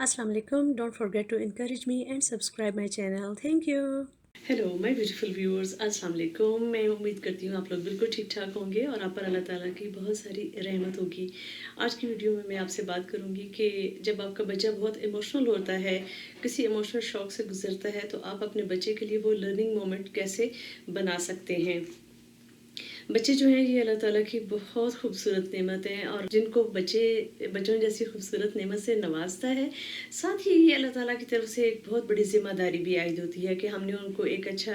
Assalamu alaikum. Don't forget to encourage me and subscribe my channel. Thank you. Hello my beautiful viewers, अस्सलाम वालेकुम। मैं उम्मीद करती हूँ आप लोग बिल्कुल ठीक ठाक होंगे और आप पर अल्लाह ताला की बहुत सारी रहमत होगी। आज की वीडियो में मैं आपसे बात करूँगी कि जब आपका बच्चा बहुत इमोशनल होता है, किसी इमोशनल शॉक से गुजरता है, तो आप अपने बच्चे के लिए वो लर्निंग मोमेंट कैसे बना सकते हैं। बच्चे जो हैं ये अल्लाह ताला की बहुत खूबसूरत नेमत हैं, और जिनको बच्चों जैसी खूबसूरत नेमत से नवाजता है, साथ ही ये अल्लाह ताला की तरफ से एक बहुत बड़ी ज़िम्मेदारी भी आयद होती है कि हमने उनको एक अच्छा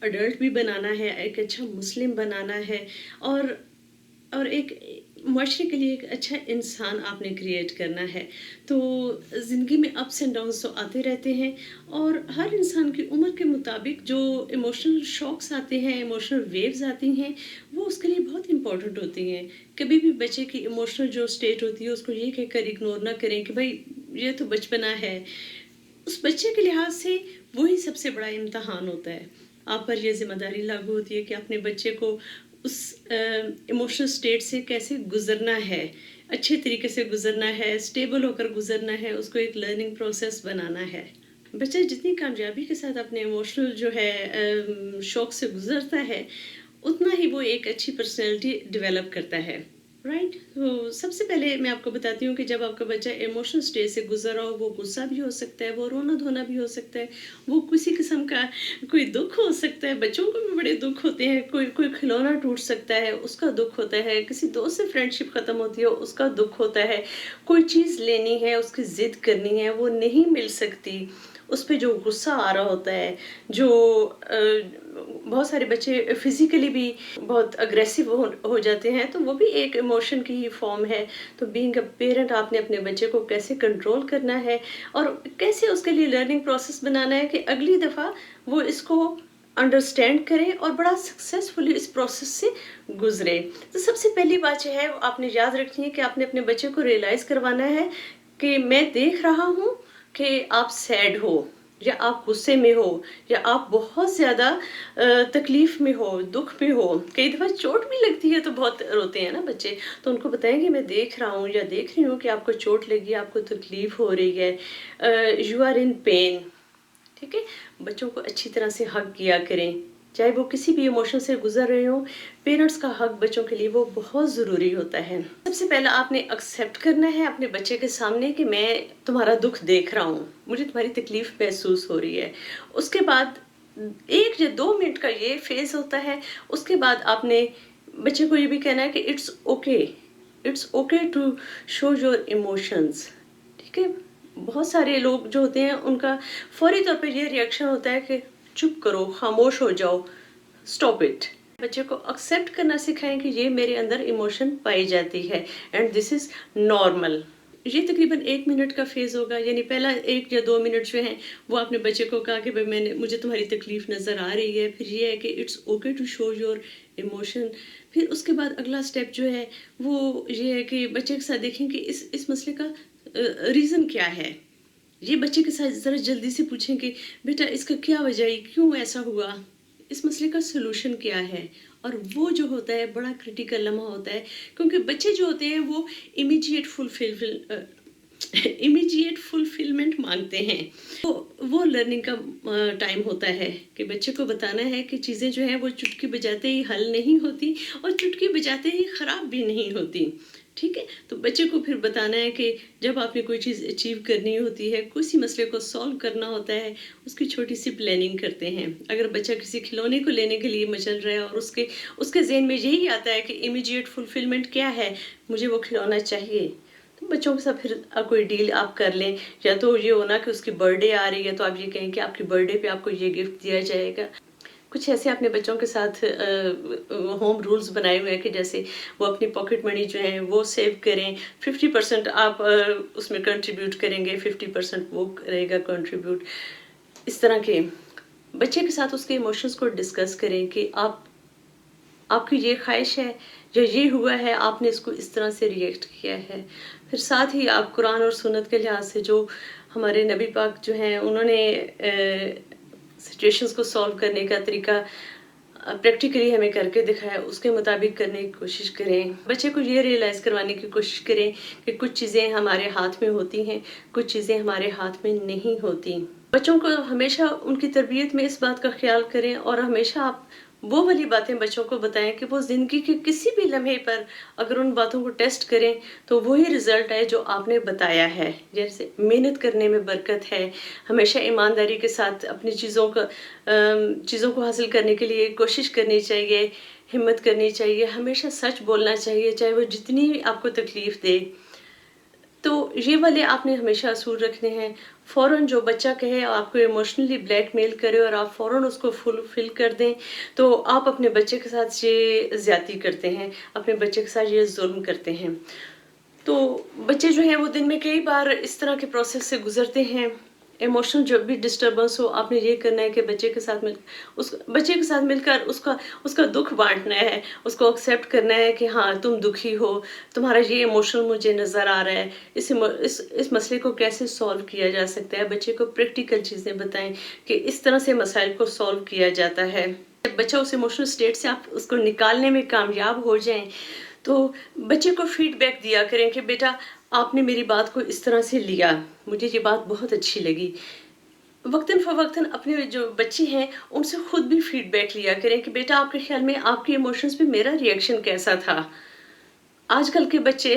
अडल्ट भी बनाना है, एक अच्छा मुस्लिम बनाना है, और एक माशरे के लिए एक अच्छा इंसान आपने क्रिएट करना है। तो ज़िंदगी में अप्स एंड डाउन्स तो आते रहते हैं, और हर इंसान की उम्र के मुताबिक जो इमोशनल शॉक्स आते हैं, इमोशनल वेव्स आती हैं, वो उसके लिए बहुत इंपॉर्टेंट होती हैं। कभी भी बच्चे की इमोशनल जो स्टेट होती है उसको ये कहकर इग्नोर ना करें कि भाई ये तो बचपना है। उस बच्चे के लिहाज से वही सबसे बड़ा इम्तहान होता है। आप पर यह ज़िम्मेदारी लागू होती है कि अपने बच्चे को उस इमोशनल स्टेट से कैसे गुज़रना है, अच्छे तरीके से गुज़रना है, स्टेबल होकर गुज़रना है, उसको एक लर्निंग प्रोसेस बनाना है। बच्चा जितनी कामयाबी के साथ अपने इमोशनल जो है शौक से गुज़रता है, उतना ही वो एक अच्छी पर्सनैलिटी डेवलप करता है। राइट। तो सबसे पहले मैं आपको बताती हूँ कि जब आपका बच्चा इमोशनल स्टेज से गुजर रहा हो, वो गुस्सा भी हो सकता है, वो रोना धोना भी हो सकता है, वो किसी किस्म का कोई दुख हो सकता है। बच्चों को भी बड़े दुख होते हैं, कोई कोई खिलौना टूट सकता है, उसका दुख होता है, किसी दोस्त से फ्रेंडशिप ख़त्म होती है, उसका दुख होता है, कोई चीज़ लेनी है, उसकी ज़िद करनी है, वो नहीं मिल सकती, उस पे जो गुस्सा आ रहा होता है, जो बहुत सारे बच्चे फिज़िकली भी बहुत अग्रेसिव हो जाते हैं, तो वो भी एक इमोशन की ही फॉर्म है। तो बीइंग अ पेरेंट आपने अपने बच्चे को कैसे कंट्रोल करना है, और कैसे उसके लिए लर्निंग प्रोसेस बनाना है कि अगली दफ़ा वो इसको अंडरस्टैंड करें और बड़ा सक्सेसफुली इस प्रोसेस से गुजरे। तो सबसे पहली बात जो है वो आपने याद रखनी है कि आपने अपने बच्चे को रियलाइज़ करवाना है कि मैं देख रहा हूँ कि आप सैड हो, या आप गुस्से में हो, या आप बहुत ज़्यादा तकलीफ़ में हो, दुःख में हो। कई दफ़ा चोट भी लगती है तो बहुत रोते हैं ना बच्चे, तो उनको बताएं कि मैं देख रहा हूँ या देख रही हूँ कि आपको चोट लगी है, आपको तकलीफ़ हो रही है, यू आर इन पेन। ठीक है। बच्चों को अच्छी तरह से हग किया करें, चाहे वो किसी भी इमोशन से गुजर रहे हो। पेरेंट्स का हक बच्चों के लिए वो बहुत ज़रूरी होता है। सबसे पहले आपने एक्सेप्ट करना है अपने बच्चे के सामने कि मैं तुम्हारा दुख देख रहा हूँ, मुझे तुम्हारी तकलीफ महसूस हो रही है। उसके बाद 1 या 2 मिनट का ये फेज होता है। उसके बाद आपने बच्चे को ये भी कहना है कि it's okay to show your emotions. ठीक है। बहुत सारे लोग जो होते हैं उनका फौरी तौर पे ये रिएक्शन होता है कि चुप करो, खामोश हो जाओ, स्टॉप इट। बच्चे को एक्सेप्ट करना सिखाएं कि ये मेरे अंदर इमोशन पाई जाती है, एंड दिस इज नॉर्मल। ये तकरीबन 1 मिनट का फेज होगा, यानी पहला 1 या 2 मिनट जो है वो आपने बच्चे को कहा कि भाई मुझे तुम्हारी तकलीफ नज़र आ रही है। फिर ये है कि it's okay to show your emotion. फिर उसके बाद अगला स्टेप जो है वो ये है कि बच्चे के साथ देखें कि इस मसले का रीज़न क्या है। ये बच्चे के साथ ज़रा जल्दी से पूछें कि बेटा इसका क्या वजह है, क्यों ऐसा हुआ, इस मसले का सलूशन क्या है। और वो जो होता है बड़ा क्रिटिकल लम्हा होता है, क्योंकि बच्चे जो होते हैं वो इमीडिएट इमीडिएट फुलफिलमेंट मांगते हैं। तो वो लर्निंग का टाइम होता है कि बच्चे को बताना है कि चीज़ें जो हैं वो चुटकी बजाते ही हल नहीं होती, और चुटकी बजाते ही ख़राब भी नहीं होती। ठीक है। तो बच्चे को फिर बताना है कि जब आपने कोई चीज़ अचीव करनी होती है, किसी मसले को सॉल्व करना होता है, उसकी छोटी सी प्लानिंग करते हैं। अगर बच्चा किसी खिलौने को लेने के लिए मचल रहा है और उसके ज़हन में यही आता है कि इमीडिएट फुलफिलमेंट क्या है, मुझे वो खिलौना चाहिए, तो बच्चों के साथ फिर कोई डील आप कर लें। या तो ये होना कि उसकी बर्थडे आ रही है तो आप ये कहें कि आपकी बर्थडे पे आपको ये गिफ्ट दिया जाएगा। कुछ ऐसे अपने बच्चों के साथ होम रूल्स बनाए हुए हैं कि जैसे वो अपनी पॉकेट मनी जो है वो सेव करें। 50% आप उसमें कंट्रीब्यूट करेंगे, 50% वो करेगा कंट्रीब्यूट। इस तरह के बच्चे के साथ उसके इमोशंस को डिस्कस करें कि आपकी ये ख्वाहिश है या ये हुआ है, आपने इसको इस तरह से रिएक्ट किया है। फिर साथ ही आप कुरान और सुन्नत के लिहाज से जो हमारे नबी पाक जो हैं उन्होंने सिचुएशंस को सॉल्व करने का तरीका پریکٹیکلی ہمیں کر کے دکھایا اس کے مطابق کرنے کی کوشش کریں. بچے کو یہ ریئلائز کروانے کی کوشش کریں کہ کچھ چیزیں ہمارے ہاتھ میں ہوتی ہیں، کچھ چیزیں ہمارے ہاتھ میں نہیں ہوتی. بچوں کو ہمیشہ ان کی تربیت میں اس بات کا خیال کریں اور ہمیشہ آپ وہ والی باتیں بچوں کو بتائیں کہ وہ زندگی کے کسی بھی لمحے پر اگر ان باتوں کو ٹیسٹ کریں تو وہی رزلٹ ہے جو آپ نے بتایا ہے. جیسے محنت کرنے میں برکت ہے، ہمیشہ ایمانداری کے ساتھ اپنی چیزوں کو حاصل کرنے کے لیے کوشش کرنی چاہیے، ہمت کرنی چاہیے، ہمیشہ سچ بولنا چاہیے چاہے وہ جتنی آپ کو تکلیف دے. تو یہ والے آپ نے ہمیشہ اصول رکھنے ہیں. فوراً جو بچہ کہے آپ کو ایموشنلی بلیک میل کرے اور آپ فوراً اس کو فل کر دیں تو آپ اپنے بچے کے ساتھ یہ زیادتی کرتے ہیں، اپنے بچے کے ساتھ یہ ظلم کرتے ہیں. تو بچے جو ہیں وہ دن میں کئی بار اس طرح کے پروسیس سے گزرتے ہیں. ایموشنل جب بھی ڈسٹربنس ہو آپ نے یہ کرنا ہے کہ بچے کے ساتھ مل کر اس کا دکھ بانٹنا ہے، اس کو ایکسیپٹ کرنا ہے کہ ہاں تم دکھی ہو، تمہارا یہ ایموشن مجھے نظر آ رہا ہے، اس مسئلے کو کیسے سولو کیا جا سکتا ہے. بچے کو پریکٹیکل چیزیں بتائیں کہ اس طرح سے مسائل کو سولو کیا جاتا ہے. جب بچہ اس ایموشنل اسٹیٹ سے آپ اس کو نکالنے میں کامیاب ہو جائیں تو بچے کو فیڈ بیک دیا کریں کہ بیٹا آپ نے میری بات کو اس طرح سے لیا، مجھے یہ بات بہت اچھی لگی. وقتاً فوقتاً اپنے جو بچے ہیں ان سے خود بھی فیڈ بیک لیا کریں کہ بیٹا آپ کے خیال میں آپ کے ایموشنز پہ میرا ریئیکشن کیسا تھا. آج کل کے بچے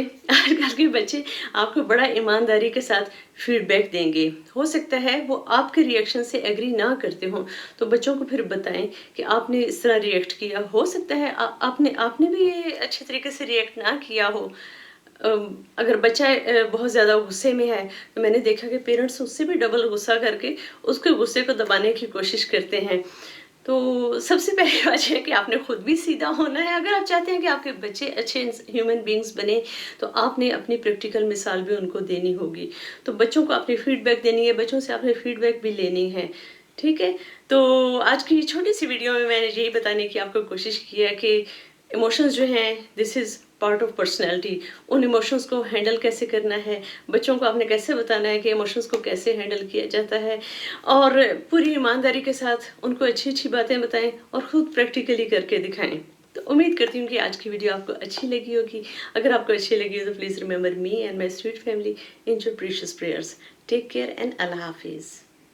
آپ کو بڑا ایمانداری کے ساتھ فیڈ بیک دیں گے. ہو سکتا ہے وہ آپ کے ریئیکشن سے ایگری نہ کرتے ہوں تو بچوں کو پھر بتائیں کہ آپ نے اس طرح ریئیکٹ کیا. ہو سکتا ہے آپ نے بھی یہ اچھے طریقے سے ریئیکٹ نہ کیا ہو. اگر بچہ بہت زیادہ غصے میں ہے تو میں نے دیکھا کہ پیرنٹس اس سے بھی ڈبل غصہ کر کے اس کے غصے کو دبانے کی کوشش کرتے ہیں. تو سب سے پہلی بات یہ ہے کہ آپ نے خود بھی سیدھا ہونا ہے. اگر آپ چاہتے ہیں کہ آپ کے بچے اچھے ہیومن بینگز بنے تو آپ نے اپنی پریکٹیکل مثال بھی ان کو دینی ہوگی. تو بچوں کو اپنی فیڈ بیک دینی ہے، بچوں سے آپ نے فیڈ بیک بھی لینی ہے. ٹھیک ہے، تو آج کی چھوٹی سی ویڈیو میں نے یہی بتانے کی آپ کو کوشش کی ہے کہ ایموشنز جو ہیں this is part of personality. ان ایموشنز کو ہینڈل کیسے کرنا ہے، بچوں کو آپ نے کیسے بتانا ہے کہ ایموشنز کو کیسے ہینڈل کیا جاتا ہے، اور پوری ایمانداری کے ساتھ ان کو اچھی باتیں بتائیں اور خود پریکٹیکلی کر کے دکھائیں. تو امید کرتی ہوں کہ آج کی ویڈیو آپ کو اچھی لگی ہوگی. اگر آپ کو اچھی لگی ہو تو please remember me and my sweet family in your precious prayers. Take care and اللہ حافظ.